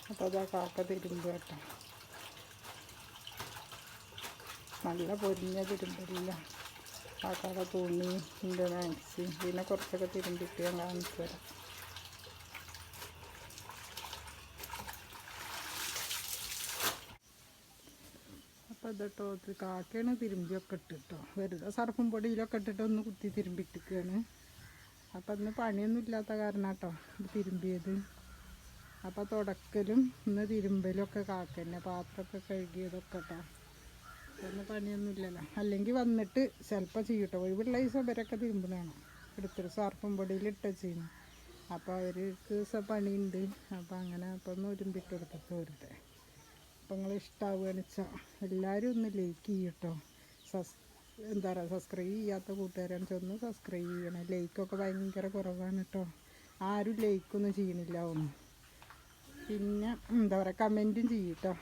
അപ്പോൾ അതാ കാക്ക തിരുമ്പ് കേട്ടോ. നല്ല പൊരിഞ്ഞ തിരുമ്പലില്ല. കാക്കയുടെ തുണി, എൻ്റെ മാക്സി, പിന്നെ കുറച്ചൊക്കെ തിരുമ്പിട്ട് ഞാൻ കാണിച്ചു തരാം. അപ്പോൾ ഇതട്ടോ കാക്കയാണ് തിരുമ്പിയൊക്കെ ഇട്ടിട്ടോ. വെറുതെ സർഫും പൊടിയിലൊക്കെ ഇട്ടിട്ട് ഒന്ന് കുത്തി തിരുമ്പിട്ടിരിക്കുകയാണ്. അപ്പം ഇന്ന് പണിയൊന്നും ഇല്ലാത്ത കാരണം കേട്ടോ ഇത് തിരുമ്പിയത്. അപ്പോൾ തുടക്കലും ഇന്ന് തിരുമ്പലൊക്കെ കാക്കന്നെ. പാത്രമൊക്കെ കഴുകിയതൊക്കെ കേട്ടോ. ഒന്നും പണിയൊന്നും ഇല്ലല്ലോ. അല്ലെങ്കിൽ വന്നിട്ട് ചിലപ്പോൾ ചെയ്യട്ടോ. ഒഴിവുള്ള ദിവസം ഇവരൊക്കെ തിരുമ്പണതാണ്. എടുത്തിട്ട് സർഫും പൊടിയിൽ ഇട്ട ചെയ്യുന്നു. അപ്പോൾ അവർക്ക് പണിയുണ്ട്. അപ്പോൾ അങ്ങനെ അപ്പോൾ ഒന്ന് ഒരുമ്പിട്ട് കൊടുത്തിട്ട് വരട്ടെ. അപ്പോൾ നിങ്ങൾ ഇഷ്ടമാവുകയെന്ന് വെച്ചാൽ എല്ലാവരും ഒന്ന് ലൈക്ക് ചെയ്യട്ടോ. എന്താ പറയുക, സബ്സ്ക്രൈബ് ചെയ്യാത്ത കൂട്ടുകാരാണെന്ന് വെച്ചാൽ ഒന്ന് സബ്സ്ക്രൈബ് ചെയ്യണം. ലൈക്കൊക്കെ ഭയങ്കര കുറവാണ് കേട്ടോ. ആരും ലൈക്കൊന്നും ചെയ്യണില്ല ഒന്നും. പിന്നെ എന്താ പറയുക, കമൻറ്റും ചെയ്യട്ടോ.